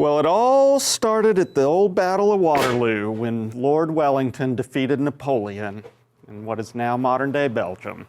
Well, it all started at the old Battle of Waterloo when Lord Wellington defeated Napoleon in what is now modern-day Belgium.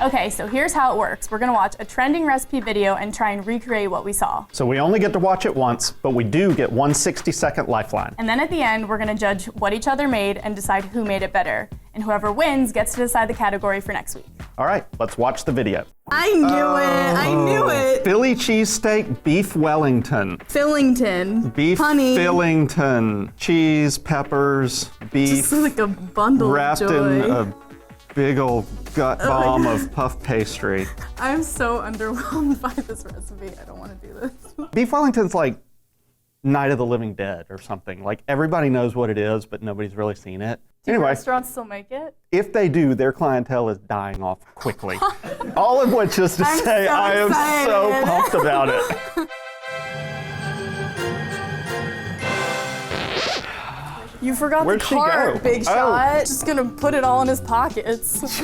Okay, so here's how it works. We're gonna watch a trending recipe video and try and recreate what we saw. So we only get to watch it once, but we do get one 60-second lifeline. And then at the end, we're gonna judge what each other made and decide who made it better. And whoever wins gets to decide the category for next week. All right, let's watch the video. I knew it, I knew it. Philly cheesesteak beef Wellington. Phillyngton. Beef Honey. Phillyngton. Cheese, peppers, beef. Just like a bundle wrapped of joy. in a big old gut bomb of puff pastry. I'm so underwhelmed by this recipe. I don't want to do this. Beef Wellington's like Night of the Living Dead or something. Like everybody knows what it is, but nobody's really seen it. Do Anyway, restaurants still make it? if they do, their clientele is dying off quickly. All of which is to say, so I am so excited. pumped about it. You forgot Where'd the she card, go? big Oh. shot. Just gonna put it all in his pockets.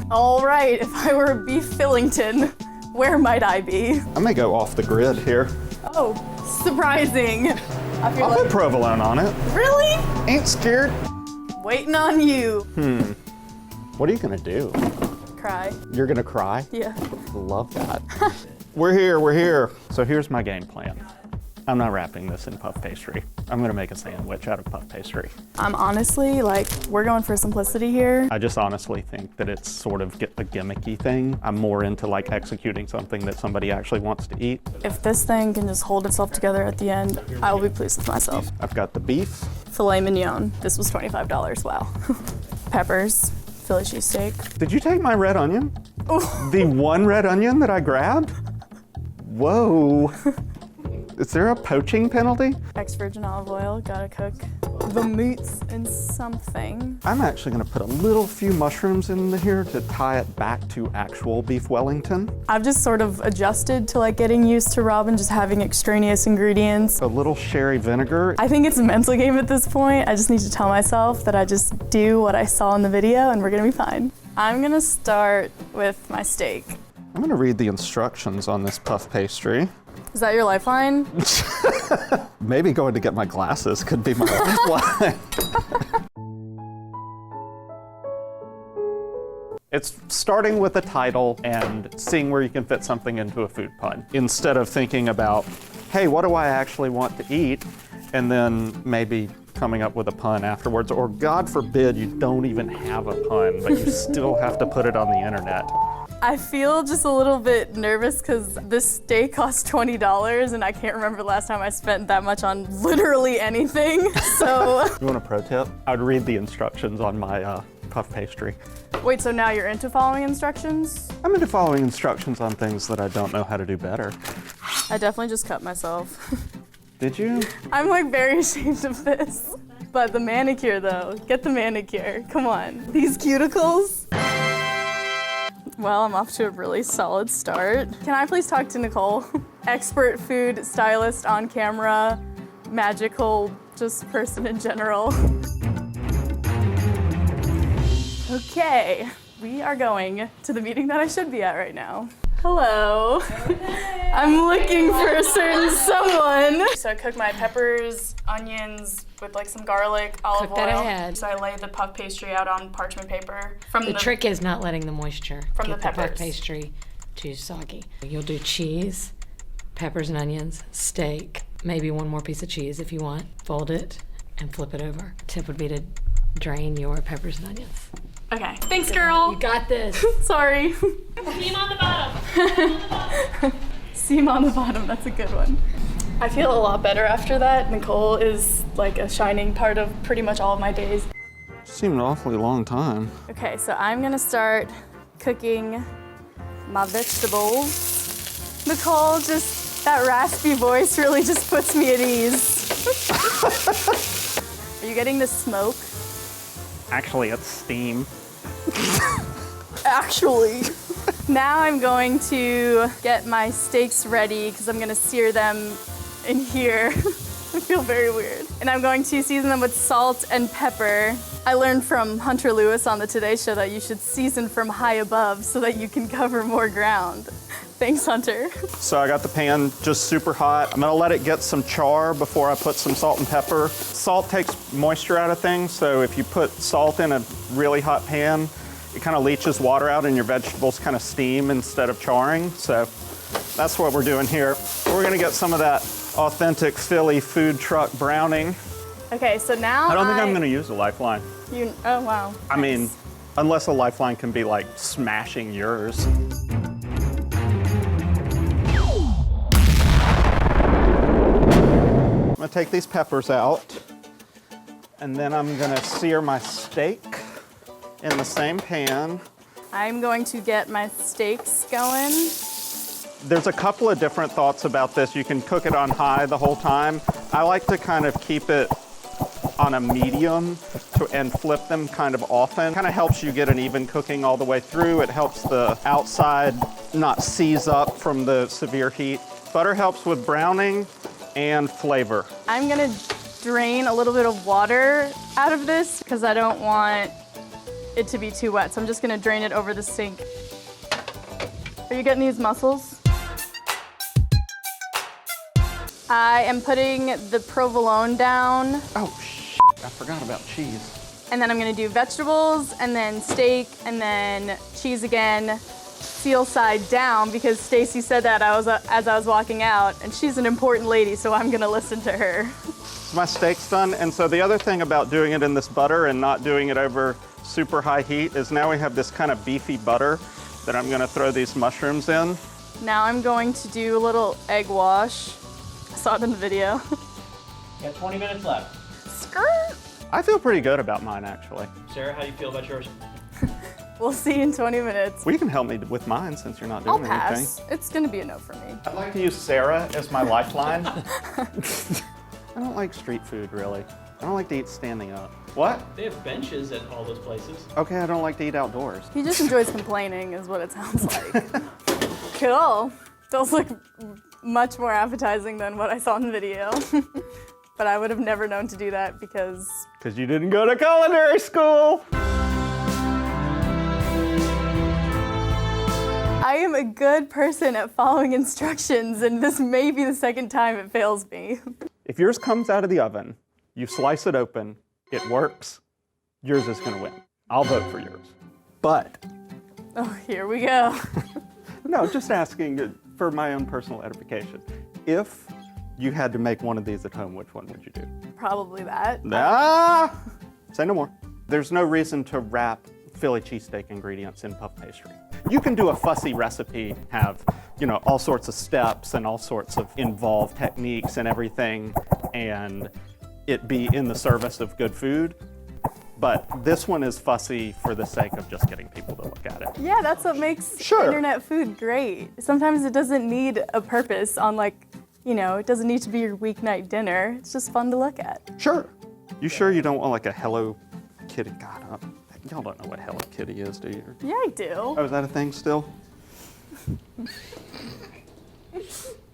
All right, if I were beef Phillyngton, where might I be? I may go off the grid here. Oh, surprising. I feel I'll put like, provolone on it. really? Ain't scared. Waiting on you. What are you gonna do? Cry. You're gonna cry? Yeah. Love that. We're here. So here's my game plan. I'm not wrapping this in puff pastry. I'm gonna make a sandwich out of puff pastry. I'm honestly, like, we're going for simplicity here. I just honestly think that it's sort of a gimmicky thing. I'm more into like executing something that somebody actually wants to eat. If this thing can just hold itself together at the end, I will be pleased with myself. I've got the beef. Filet mignon. This was $25, wow. Peppers, Philly cheesesteak. Did you take my red onion? The one red onion that I grabbed? Whoa. Is there a poaching penalty? Extra virgin olive oil, gotta cook the meats in something. I'm actually gonna put a little few mushrooms in here to tie it back to actual beef Wellington. I've just sort of adjusted to like getting used to Robin just having extraneous ingredients. A little sherry vinegar. I think it's a mental game at this point. I just need to tell myself that I just do what I saw in the video and we're gonna be fine. I'm gonna start with my steak. I'm gonna read the instructions on this puff pastry. Is that your lifeline? Maybe going to get my glasses could be my lifeline. It's starting with a title and seeing where you can fit something into a food pun. Instead of thinking about, hey, what do I actually want to eat? And then maybe coming up with a pun afterwards. Or God forbid you don't even have a pun, but you still have to put it on the internet. I feel just a little bit nervous because this steak cost $20 and I can't remember the last time I spent that much on literally anything, so. You want a pro tip? I would read the instructions on my puff pastry. Wait, so now you're into following instructions? I'm into following instructions on things that I don't know how to do better. I definitely just cut myself. Did you? I'm like very ashamed of this. But the manicure though, get the manicure, come on. These cuticles. Well, I'm off to a really solid start. Can I please talk to Nicole? Expert food stylist on camera, magical, just person in general. Okay, we are going to the meeting that I should be at right now. Hello. I'm looking for a certain someone. So I cook my peppers, onions with like some garlic, olive Cook that oil. ahead. So I lay the puff pastry out on parchment paper. From The trick is not letting the moisture From get the the puff peppers. pastry too soggy. You'll do cheese, peppers and onions, steak, maybe one more piece of cheese if you want. Fold it and flip it over. Tip would be to drain your peppers and onions. Okay. Thanks, girl. You got this. Sorry. Seam on the bottom. Seam on the bottom, that's a good one. I feel a lot better after that. Nicole is like a shining part of pretty much all of my days. Seemed an awfully long time. Okay, so I'm gonna start cooking my vegetables. Nicole, just that raspy voice really just puts me at ease. Are you getting the smoke? Actually, it's steam. Actually. Now I'm going to get my steaks ready because I'm gonna sear them in here. I feel very weird. And I'm going to season them with salt and pepper. I learned from Hunter Lewis on the Today Show that you should season from high above so that you can cover more ground. Thanks, Hunter. So I got the pan just super hot. I'm gonna let it get some char before I put some salt and pepper. Salt takes moisture out of things, so if you put salt in a really hot pan, it kind of leaches water out and your vegetables kind of steam instead of charring. So that's what we're doing here. We're gonna get some of that authentic Philly food truck browning. Okay, so now I don't think I'm gonna use a lifeline. Oh, wow. I mean, unless a lifeline can be like smashing yours. I'm gonna take these peppers out, and then I'm gonna sear my steak in the same pan. I'm going to get my steaks going. There's a couple of different thoughts about this. You can cook it on high the whole time. I like to kind of keep it on a medium and flip them kind of often. Kind of helps you get an even cooking all the way through. It helps the outside not seize up from the severe heat. Butter helps with browning and flavor. I'm gonna drain a little bit of water out of this because I don't want it to be too wet. So I'm just gonna drain it over the sink. Are you getting these mussels? I am putting the provolone down. Oh, I forgot about cheese. And then I'm gonna do vegetables, and then steak, and then cheese again, seal side down, because Stacy said that as I was walking out, and she's an important lady, so I'm gonna listen to her. My steak's done, and so the other thing about doing it in this butter and not doing it over super high heat is now we have this kind of beefy butter that I'm gonna throw these mushrooms in. Now I'm going to do a little egg wash. I saw it in the video. You got 20 minutes left. Skirt! I feel pretty good about mine, actually. Sarah, how do you feel about yours? We'll see you in 20 minutes. Well, you can help me with mine since you're not I'll doing pass. anything. It's gonna be a no for me. I'd like to use Sarah as my lifeline. I don't like street food, really. I don't like to eat standing up. What? They have benches at all those places. Okay, I don't like to eat outdoors. He just enjoys complaining is what it sounds like. Cool. Those look much more appetizing than what I saw in the video. But I would have never known to do that because you didn't go to culinary school. I am a good person at following instructions, and this may be the second time it fails me. If yours comes out of the oven, you slice it open, it works, yours is gonna win. I'll vote for yours. But, Oh, here we go. no, just asking for my own personal edification. If you had to make one of these at home, which one would you do? Probably that. Ah! Say no more. There's no reason to wrap Philly cheesesteak ingredients in puff pastry. You can do a fussy recipe, have, all sorts of steps and all sorts of involved techniques and everything, and it be in the service of good food. But this one is fussy for the sake of just getting people to look at it. Yeah, that's what makes Sure. internet food great. Sometimes it doesn't need a purpose on it doesn't need to be your weeknight dinner. It's just fun to look at. Sure. You sure you don't want like a Hello Kitty? God, y'all don't know what Hello Kitty is, do you? Yeah, I do. Oh, is that a thing still?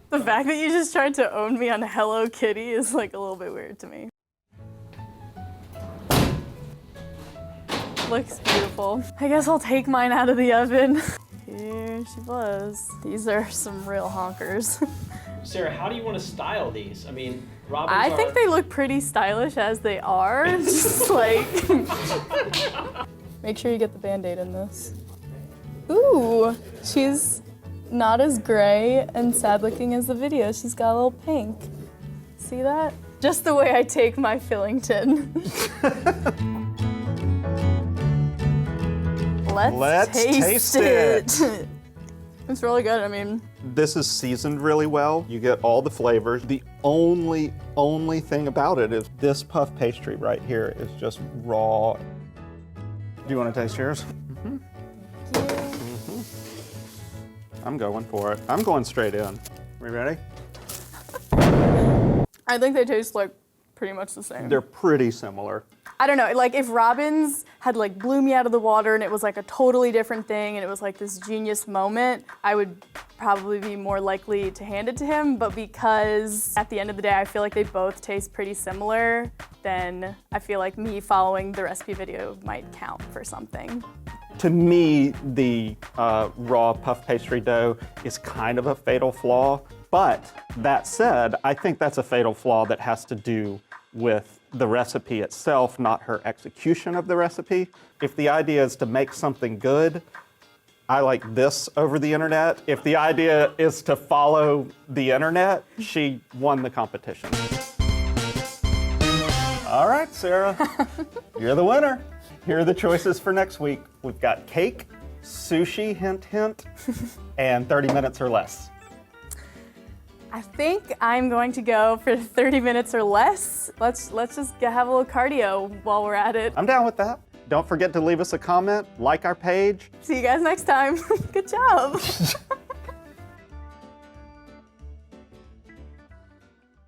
The fact that you just tried to own me on Hello Kitty is like a little bit weird to me. Looks beautiful. I guess I'll take mine out of the oven. Here she was. These are some real honkers. Sarah, how do you want to style these? I mean, Robin's I think they look pretty stylish as they are. Just like, make sure you get the Band-Aid in this. Ooh, she's not as gray and sad looking as the video. She's got a little pink. See that? Just the way I take my Phillyngton. Let's taste it. It's really good. I mean, This is seasoned really well. You get all the flavors. The only thing about it is this puff pastry right here is just raw. Do you want to taste yours? I'm going for it. I'm going straight in. We ready? I think they taste like pretty much the same. They're pretty similar. I don't know, like if Robin's had blew me out of the water and it was like a totally different thing and it was like this genius moment, I would probably be more likely to hand it to him, but because at the end of the day I feel like they both taste pretty similar, then I feel like me following the recipe video might count for something. To me, the raw puff pastry dough is kind of a fatal flaw, but that said, I think that's a fatal flaw that has to do with the recipe itself, not her execution of the recipe. If the idea is to make something good, I like this over the internet. If the idea is to follow the internet, she won the competition. All right, Sarah, you're the winner. Here are the choices for next week. We've got cake, sushi, hint, hint, and 30 minutes or less. I think I'm going to go for 30 minutes or less. Let's just have a little cardio while we're at it. I'm down with that. Don't forget to leave us a comment, like our page. See you guys next time. Good job.